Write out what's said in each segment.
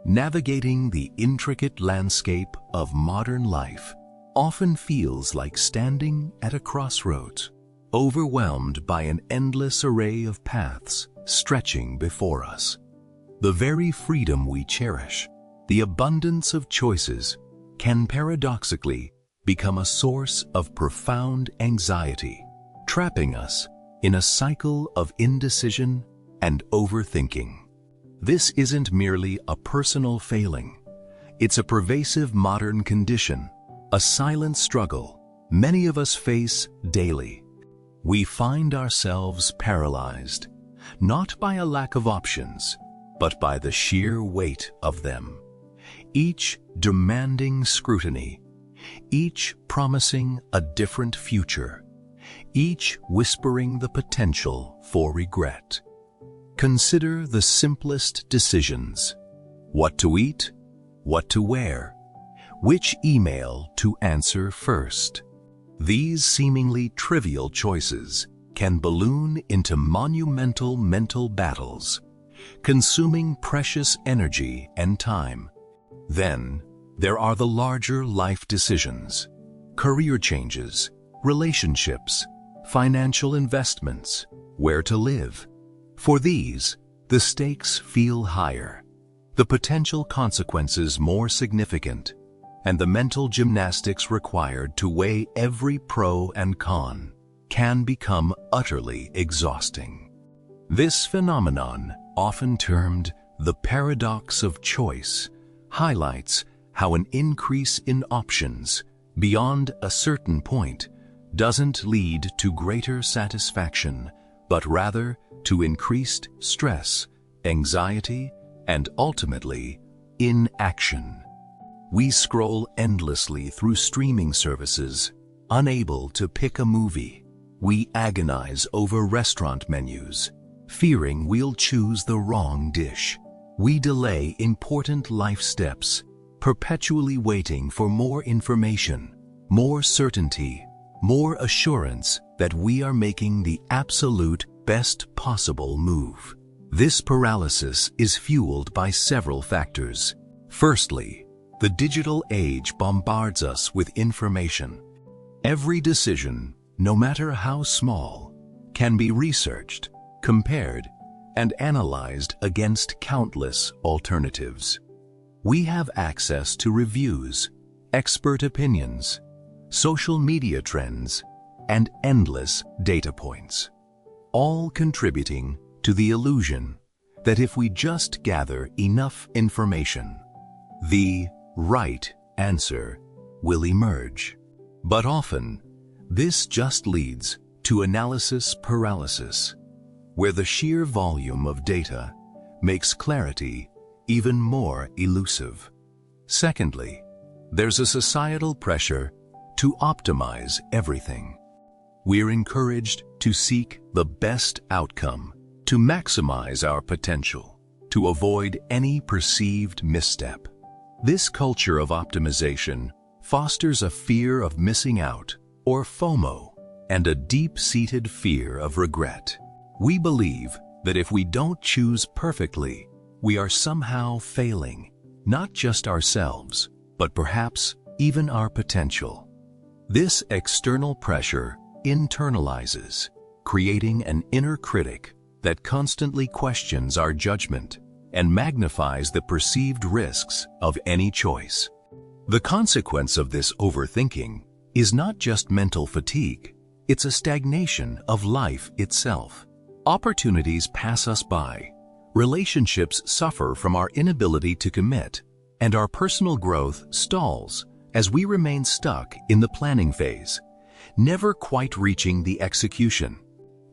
Navigating the intricate landscape of modern life often feels like standing at a crossroads, overwhelmed by an endless array of paths stretching before us. The very freedom we cherish, the abundance of choices, can paradoxically become a source of profound anxiety, trapping us in a cycle of indecision and overthinking. This isn't merely a personal failing. It's a pervasive modern condition, a silent struggle many of us face daily. We find ourselves paralyzed, not by a lack of options, but by the sheer weight of them. Each demanding scrutiny, each promising a different future, each whispering the potential for regret. Consider the simplest decisions: what to eat, what to wear, which email to answer first. These seemingly trivial choices can balloon into monumental mental battles, consuming precious energy and time. Then, there are the larger life decisions: career changes, relationships, financial investments, where to live. For these, the stakes feel higher, the potential consequences more significant, and the mental gymnastics required to weigh every pro and con can become utterly exhausting. This phenomenon, often termed the paradox of choice, highlights how an increase in options beyond a certain point doesn't lead to greater satisfaction, but rather to increased stress, anxiety, and ultimately, inaction. We scroll endlessly through streaming services, unable to pick a movie. We agonize over restaurant menus, fearing we'll choose the wrong dish. We delay important life steps, perpetually waiting for more information, more certainty, more assurance that we are making the absolute best possible move. This paralysis is fueled by several factors. Firstly, the digital age bombards us with information. Every decision, no matter how small, can be researched, compared, and analyzed against countless alternatives. We have access to reviews, expert opinions, social media trends, and endless data points, all contributing to the illusion that if we just gather enough information, the right answer will emerge. But often, this just leads to analysis paralysis, where the sheer volume of data makes clarity even more elusive. Secondly, there's a societal pressure to optimize everything. We're encouraged to seek the best outcome, to maximize our potential, to avoid any perceived misstep. This culture of optimization fosters a fear of missing out, or FOMO, and a deep-seated fear of regret. We believe that if we don't choose perfectly, we are somehow failing, not just ourselves, but perhaps even our potential. This external pressure internalizes, creating an inner critic that constantly questions our judgment and magnifies the perceived risks of any choice. The consequence of this overthinking is not just mental fatigue, it's a stagnation of life itself. Opportunities pass us by, relationships suffer from our inability to commit, and our personal growth stalls as we remain stuck in the planning phase, never quite reaching the execution.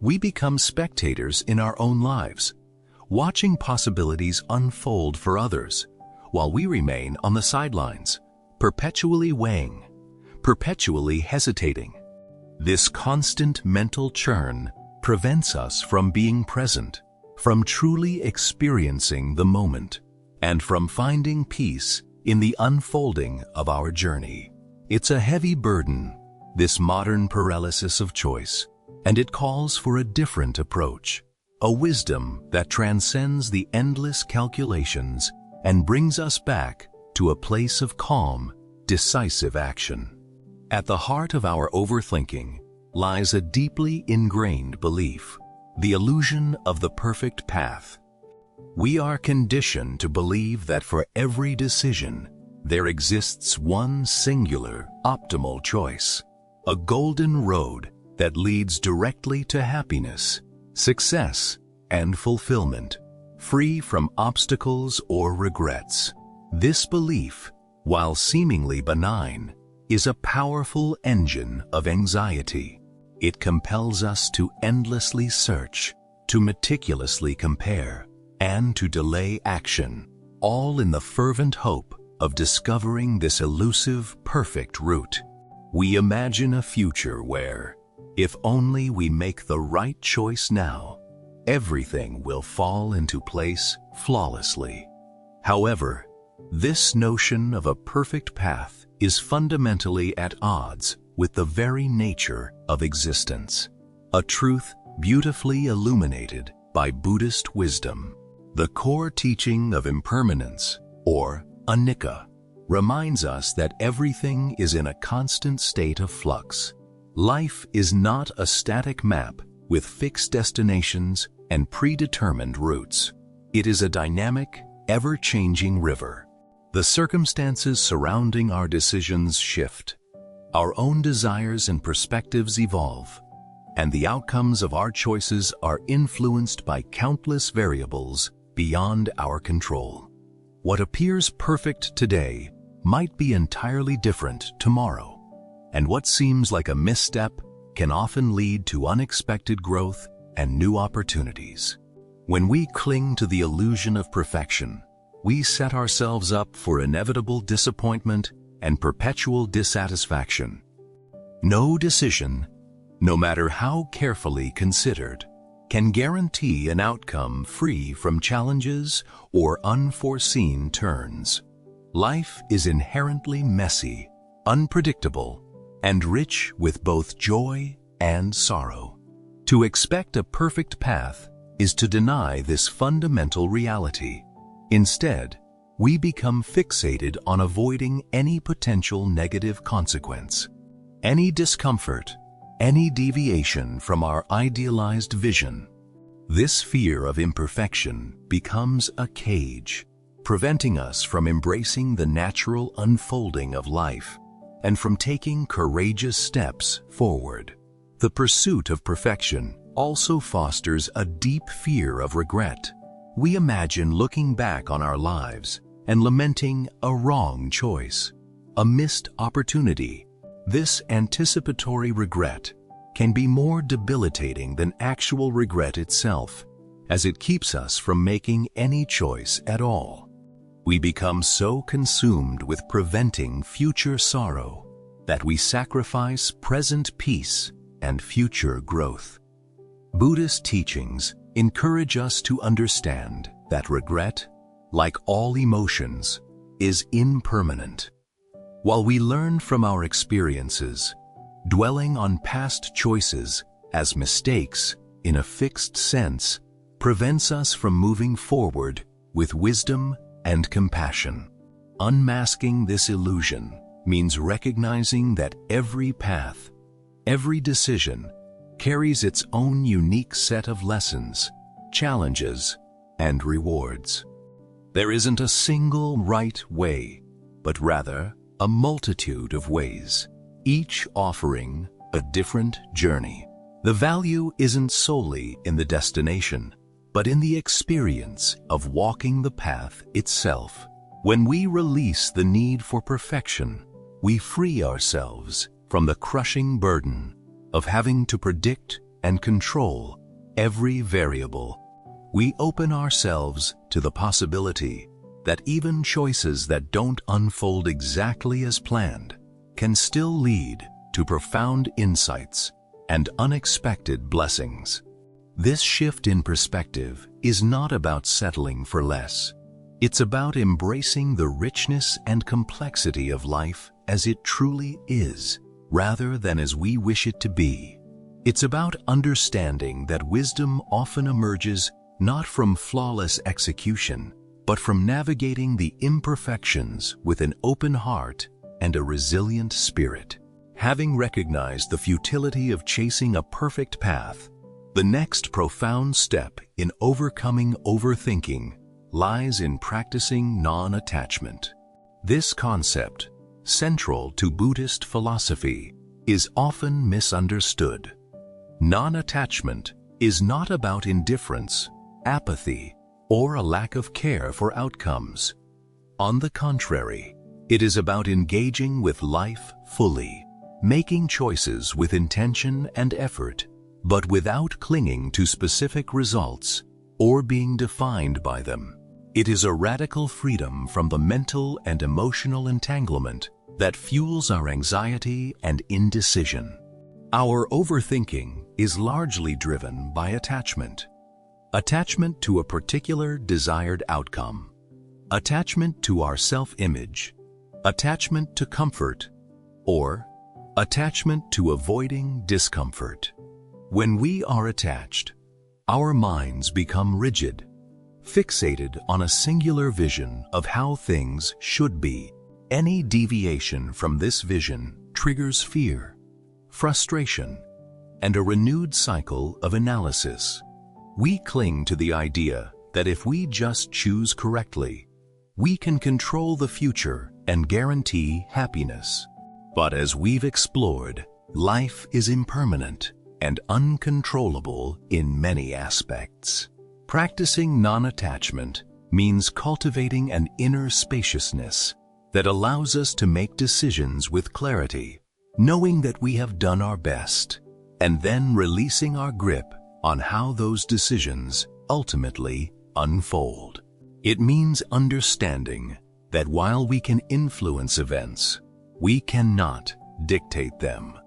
We become spectators in our own lives, watching possibilities unfold for others, while we remain on the sidelines, perpetually weighing, perpetually hesitating. This constant mental churn prevents us from being present, from truly experiencing the moment, and from finding peace in the unfolding of our journey. It's a heavy burden, this modern paralysis of choice, and it calls for a different approach, a wisdom that transcends the endless calculations and brings us back to a place of calm, decisive action. At the heart of our overthinking lies a deeply ingrained belief, the illusion of the perfect path. We are conditioned to believe that for every decision, there exists one singular, optimal choice, a golden road that leads directly to happiness, success, and fulfillment, free from obstacles or regrets. This belief, while seemingly benign, is a powerful engine of anxiety. It compels us to endlessly search, to meticulously compare, and to delay action, all in the fervent hope of discovering this elusive, perfect route. We imagine a future where, if only we make the right choice now, everything will fall into place flawlessly. However, this notion of a perfect path is fundamentally at odds with the very nature of existence, a truth beautifully illuminated by Buddhist wisdom. The core teaching of impermanence, or anicca, reminds us that everything is in a constant state of flux. Life is not a static map with fixed destinations and predetermined routes. It is a dynamic, ever-changing river. The circumstances surrounding our decisions shift. Our own desires and perspectives evolve, and the outcomes of our choices are influenced by countless variables beyond our control. What appears perfect today might be entirely different tomorrow, and what seems like a misstep can often lead to unexpected growth and new opportunities. When we cling to the illusion of perfection, we set ourselves up for inevitable disappointment and perpetual dissatisfaction. No decision, no matter how carefully considered, can guarantee an outcome free from challenges or unforeseen turns. Life is inherently messy, unpredictable, and rich with both joy and sorrow. To expect a perfect path is to deny this fundamental reality. Instead, we become fixated on avoiding any potential negative consequence. Any discomfort, any deviation from our idealized vision. This fear of imperfection becomes a cage, preventing us from embracing the natural unfolding of life and from taking courageous steps forward. The pursuit of perfection also fosters a deep fear of regret. We imagine looking back on our lives and lamenting a wrong choice, a missed opportunity. This anticipatory regret can be more debilitating than actual regret itself, as it keeps us from making any choice at all. We become so consumed with preventing future sorrow that we sacrifice present peace and future growth. Buddhist teachings encourage us to understand that regret, like all emotions, is impermanent. While we learn from our experiences, dwelling on past choices as mistakes in a fixed sense prevents us from moving forward with wisdom and compassion. Unmasking this illusion means recognizing that every path, every decision, carries its own unique set of lessons, challenges, and rewards. There isn't a single right way, but rather a multitude of ways, each offering a different journey. The value isn't solely in the destination, but in the experience of walking the path itself. When we release the need for perfection, we free ourselves from the crushing burden of having to predict and control every variable. We open ourselves to the possibility that even choices that don't unfold exactly as planned can still lead to profound insights and unexpected blessings. This shift in perspective is not about settling for less. It's about embracing the richness and complexity of life as it truly is, rather than as we wish it to be. It's about understanding that wisdom often emerges not from flawless execution, but from navigating the imperfections with an open heart and a resilient spirit. Having recognized the futility of chasing a perfect path, the next profound step in overcoming overthinking lies in practicing non-attachment. This concept, central to Buddhist philosophy, is often misunderstood. Non-attachment is not about indifference, apathy, or a lack of care for outcomes. On the contrary, it is about engaging with life fully, making choices with intention and effort, but without clinging to specific results or being defined by them. It is a radical freedom from the mental and emotional entanglement that fuels our anxiety and indecision. Our overthinking is largely driven by attachment. Attachment to a particular desired outcome, attachment to our self-image, attachment to comfort, or attachment to avoiding discomfort. When we are attached, our minds become rigid, fixated on a singular vision of how things should be. Any deviation from this vision triggers fear, frustration, and a renewed cycle of analysis. We cling to the idea that if we just choose correctly, we can control the future and guarantee happiness. But as we've explored, life is impermanent and uncontrollable in many aspects. Practicing non-attachment means cultivating an inner spaciousness that allows us to make decisions with clarity, knowing that we have done our best, and then releasing our grip on how those decisions ultimately unfold. It means understanding that while we can influence events, we cannot dictate them.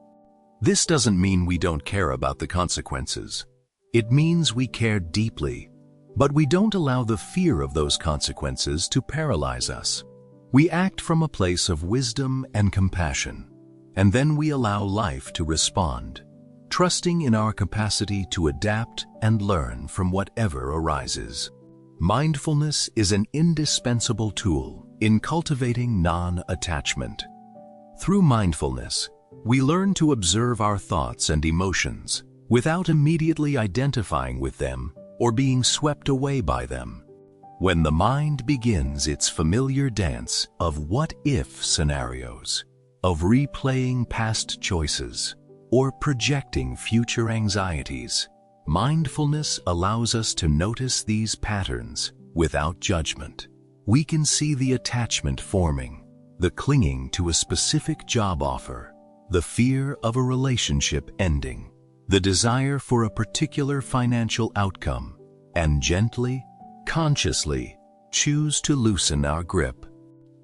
This doesn't mean we don't care about the consequences. It means we care deeply, but we don't allow the fear of those consequences to paralyze us. We act from a place of wisdom and compassion, and then we allow life to respond, trusting in our capacity to adapt and learn from whatever arises. Mindfulness is an indispensable tool in cultivating non-attachment. Through mindfulness, we learn to observe our thoughts and emotions without immediately identifying with them or being swept away by them. When the mind begins its familiar dance of what-if scenarios, of replaying past choices, or projecting future anxieties, mindfulness allows us to notice these patterns without judgment. We can see the attachment forming, the clinging to a specific job offer, the fear of a relationship ending, the desire for a particular financial outcome, and gently, consciously choose to loosen our grip.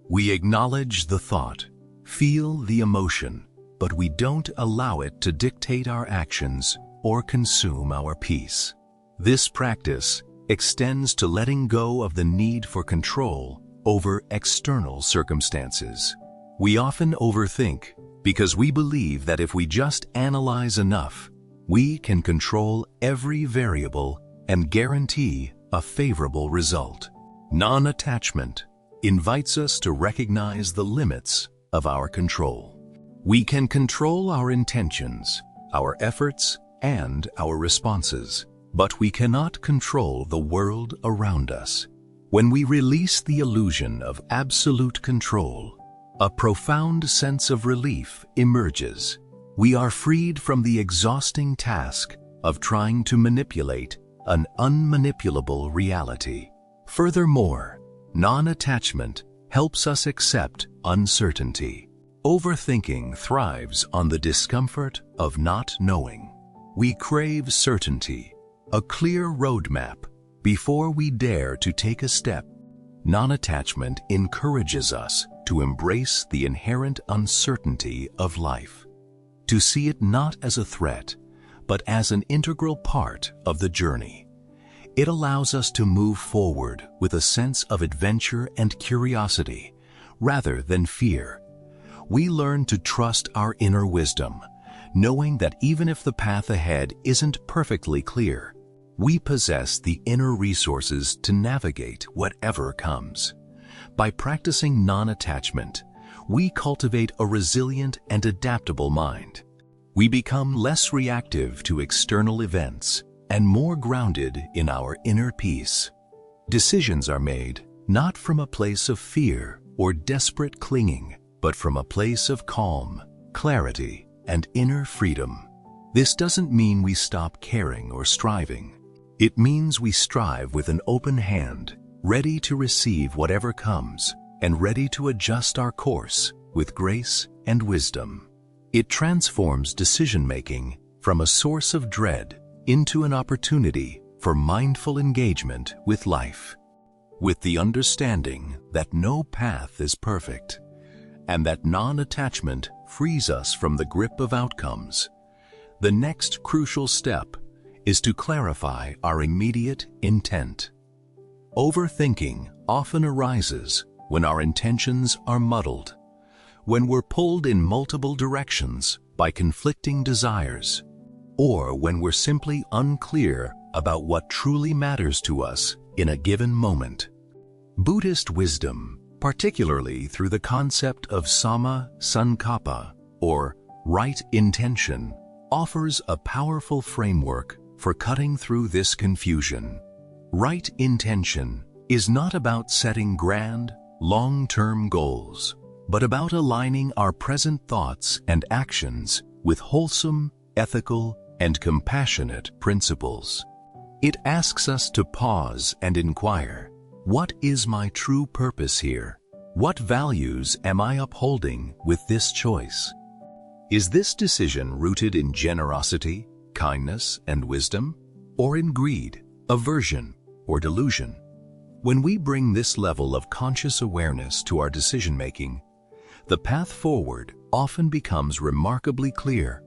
We acknowledge the thought, feel the emotion, but we don't allow it to dictate our actions or consume our peace. This practice extends to letting go of the need for control over external circumstances. We often overthink because we believe that if we just analyze enough, we can control every variable and guarantee a favorable result. Non-attachment invites us to recognize the limits of our control. We can control our intentions, our efforts, and our responses, but we cannot control the world around us. When we release the illusion of absolute control, a profound sense of relief emerges. We are freed from the exhausting task of trying to manipulate an unmanipulable reality. Furthermore, non-attachment helps us accept uncertainty. Overthinking thrives on the discomfort of not knowing. We crave certainty, a clear roadmap, before we dare to take a step. Non-attachment encourages us to embrace the inherent uncertainty of life, to see it not as a threat, but as an integral part of the journey. It allows us to move forward with a sense of adventure and curiosity, rather than fear. We learn to trust our inner wisdom, knowing that even if the path ahead isn't perfectly clear, we possess the inner resources to navigate whatever comes. By practicing non-attachment, we cultivate a resilient and adaptable mind. We become less reactive to external events and more grounded in our inner peace. Decisions are made not from a place of fear or desperate clinging, but from a place of calm, clarity, and inner freedom. This doesn't mean we stop caring or striving. It means we strive with an open hand, ready to receive whatever comes, and ready to adjust our course with grace and wisdom. It transforms decision-making from a source of dread into an opportunity for mindful engagement with life. With the understanding that no path is perfect, and that non-attachment frees us from the grip of outcomes, the next crucial step is to clarify our immediate intent. Overthinking often arises when our intentions are muddled, when we're pulled in multiple directions by conflicting desires, or when we're simply unclear about what truly matters to us in a given moment. Buddhist wisdom, particularly through the concept of samma sankappa, or right intention, offers a powerful framework for cutting through this confusion. Right intention is not about setting grand, long-term goals, but about aligning our present thoughts and actions with wholesome, ethical, and compassionate principles. It asks us to pause and inquire, what is my true purpose here? What values am I upholding with this choice? Is this decision rooted in generosity, kindness, and wisdom, or in greed, aversion, or delusion? When we bring this level of conscious awareness to our decision-making, the path forward often becomes remarkably clear,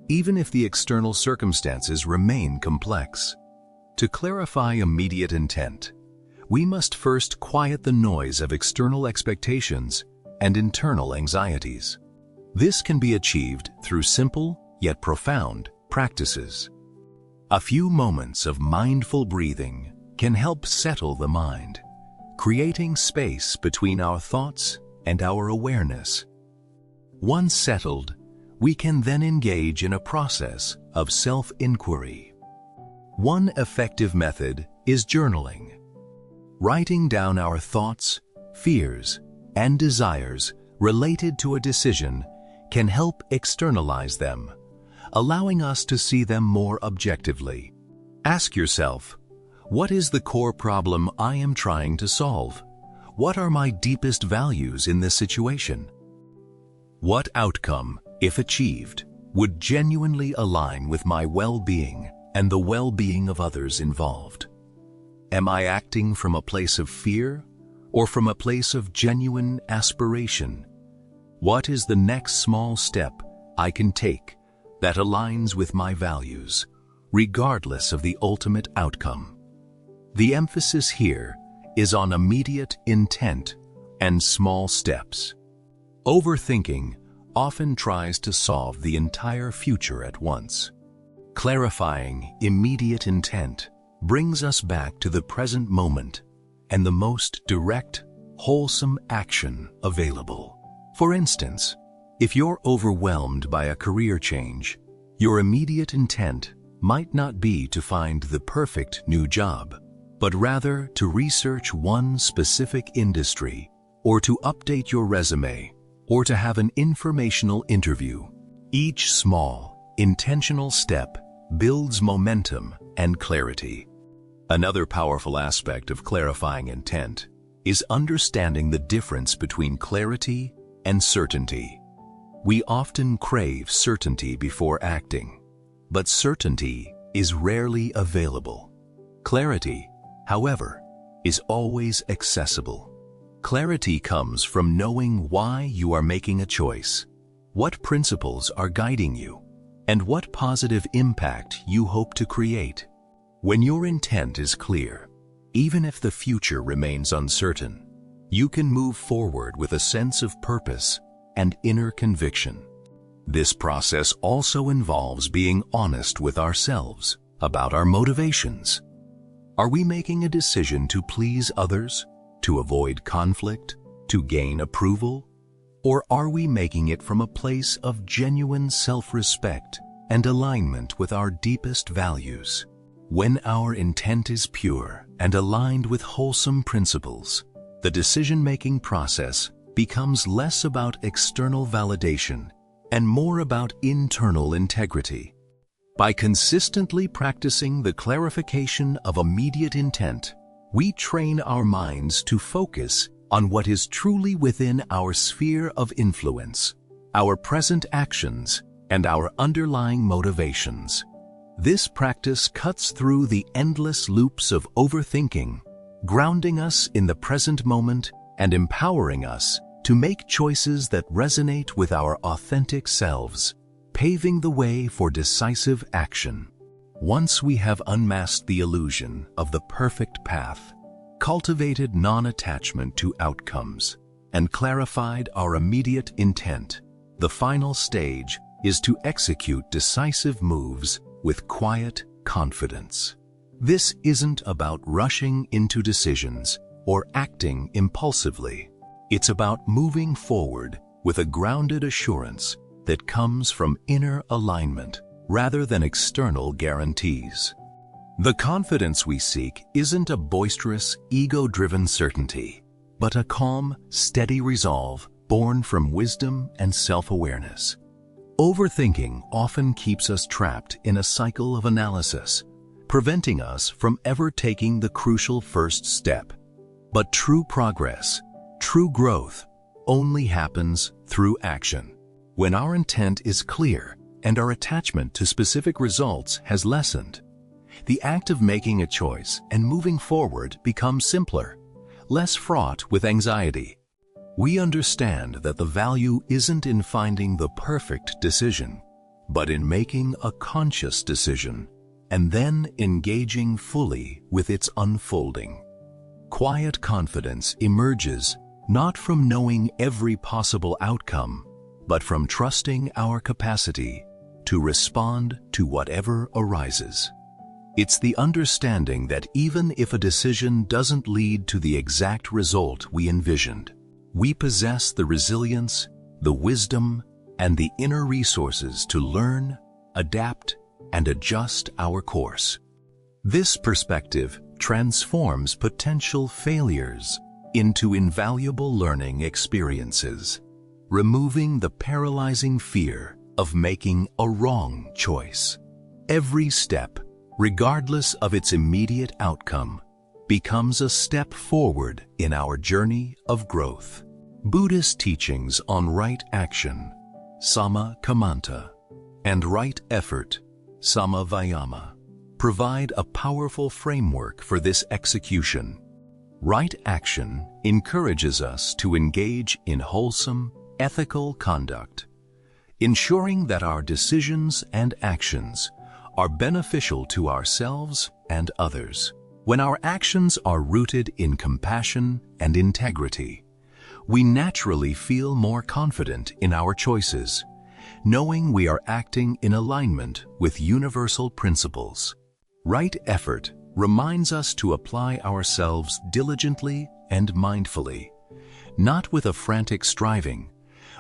even if the external circumstances remain complex. To clarify immediate intent, we must first quiet the noise of external expectations and internal anxieties. This can be achieved through simple yet profound practices. A few moments of mindful breathing can help settle the mind, creating space between our thoughts and our awareness. Once settled, we can then engage in a process of self-inquiry. One effective method is journaling. Writing down our thoughts, fears, and desires related to a decision can help externalize them, allowing us to see them more objectively. Ask yourself, what is the core problem I am trying to solve? What are my deepest values in this situation? What outcome, if achieved, would genuinely align with my well-being and the well-being of others involved? Am I acting from a place of fear or from a place of genuine aspiration? What is the next small step I can take that aligns with my values, regardless of the ultimate outcome? The emphasis here is on immediate intent and small steps. Overthinking often tries to solve the entire future at once. Clarifying immediate intent brings us back to the present moment and the most direct, wholesome action available. For instance, if you're overwhelmed by a career change, your immediate intent might not be to find the perfect new job, but rather to research one specific industry, or to update your resume, or to have an informational interview. Each small, intentional step builds momentum and clarity. Another powerful aspect of clarifying intent is understanding the difference between clarity and certainty. We often crave certainty before acting, but certainty is rarely available. Clarity, however, is always accessible. Clarity comes from knowing why you are making a choice, what principles are guiding you, and what positive impact you hope to create. When your intent is clear, even if the future remains uncertain, you can move forward with a sense of purpose and inner conviction. This process also involves being honest with ourselves about our motivations Are we making a decision to please others, to avoid conflict, to gain approval? Or are we making it from a place of genuine self-respect and alignment with our deepest values? When our intent is pure and aligned with wholesome principles, the decision-making process becomes less about external validation and more about internal integrity. By consistently practicing the clarification of immediate intent, we train our minds to focus on what is truly within our sphere of influence, our present actions, and our underlying motivations. This practice cuts through the endless loops of overthinking, grounding us in the present moment and empowering us to make choices that resonate with our authentic selves, paving the way for decisive action. Once we have unmasked the illusion of the perfect path, cultivated non-attachment to outcomes, and clarified our immediate intent, the final stage is to execute decisive moves with quiet confidence. This isn't about rushing into decisions or acting impulsively. It's about moving forward with a grounded assurance that comes from inner alignment rather than external guarantees. The confidence we seek isn't a boisterous, ego-driven certainty, but a calm, steady resolve born from wisdom and self-awareness. Overthinking often keeps us trapped in a cycle of analysis, preventing us from ever taking the crucial first step. But true progress, true growth, only happens through action. When our intent is clear and our attachment to specific results has lessened, the act of making a choice and moving forward becomes simpler, less fraught with anxiety. We understand that the value isn't in finding the perfect decision, but in making a conscious decision and then engaging fully with its unfolding. Quiet confidence emerges not from knowing every possible outcome, but from trusting our capacity to respond to whatever arises. It's the understanding that even if a decision doesn't lead to the exact result we envisioned, we possess the resilience, the wisdom, and the inner resources to learn, adapt, and adjust our course. This perspective transforms potential failures into invaluable learning experiences, removing the paralyzing fear of making a wrong choice. Every step, regardless of its immediate outcome, becomes a step forward in our journey of growth. Buddhist teachings on right action, samma kammanta, and right effort, samma vayama, provide a powerful framework for this execution. Right action encourages us to engage in wholesome, ethical conduct, ensuring that our decisions and actions are beneficial to ourselves and others. When our actions are rooted in compassion and integrity, we naturally feel more confident in our choices, knowing we are acting in alignment with universal principles. Right effort reminds us to apply ourselves diligently and mindfully, not with a frantic striving,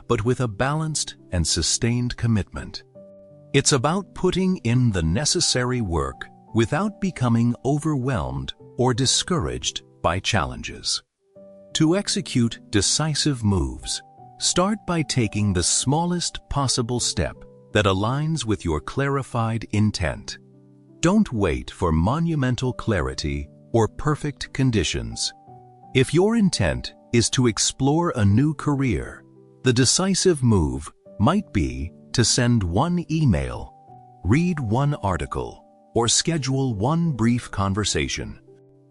but with a balanced and sustained commitment. It's about putting in the necessary work without becoming overwhelmed or discouraged by challenges. To execute decisive moves, start by taking the smallest possible step that aligns with your clarified intent. Don't wait for monumental clarity or perfect conditions. If your intent is to explore a new career, the decisive move might be to send one email, read one article, or schedule one brief conversation.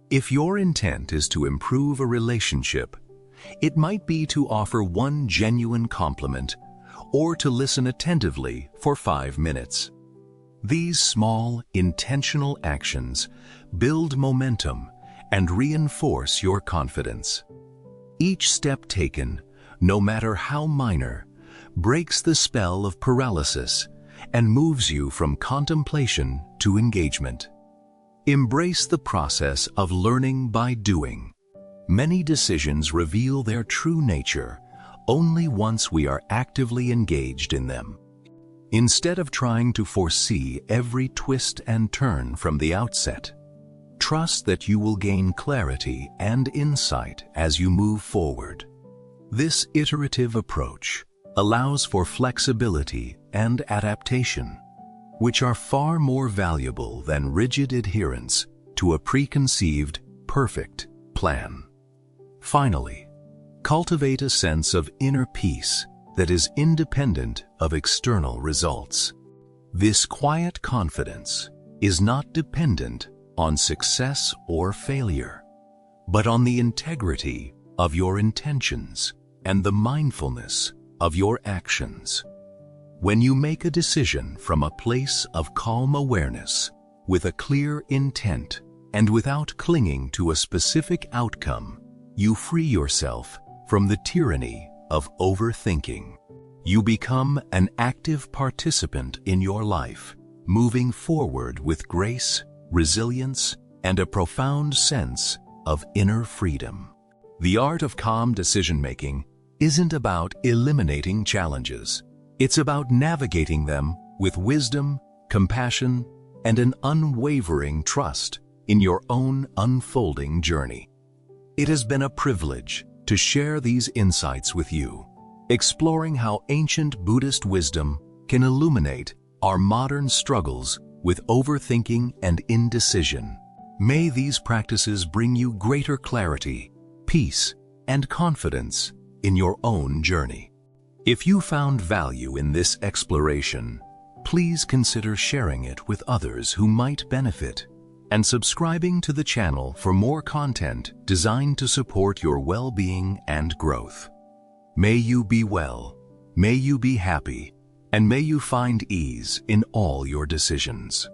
If your intent is to improve a relationship, it might be to offer one genuine compliment or to listen attentively for 5 minutes. These small, intentional actions build momentum and reinforce your confidence. Each step taken, no matter how minor, breaks the spell of paralysis and moves you from contemplation to engagement. Embrace the process of learning by doing. Many decisions reveal their true nature only once we are actively engaged in them. Instead of trying to foresee every twist and turn from the outset, trust that you will gain clarity and insight as you move forward. This iterative approach allows for flexibility and adaptation, which are far more valuable than rigid adherence to a preconceived, perfect plan. Finally, cultivate a sense of inner peace that is independent of external results. This quiet confidence is not dependent on success or failure, but on the integrity of your intentions and the mindfulness of your actions. When you make a decision from a place of calm awareness, with a clear intent, and without clinging to a specific outcome, you free yourself from the tyranny of overthinking. You become an active participant in your life, moving forward with grace, resilience, and a profound sense of inner freedom. The art of calm decision-making isn't about eliminating challenges. It's about navigating them with wisdom, compassion, and an unwavering trust in your own unfolding journey. It has been a privilege to share these insights with you, exploring how ancient Buddhist wisdom can illuminate our modern struggles with overthinking and indecision. May these practices bring you greater clarity, peace, and confidence in your own journey. If you found value in this exploration, please consider sharing it with others who might benefit and subscribing to the channel for more content designed to support your well-being and growth. May you be well, may you be happy, and may you find ease in all your decisions.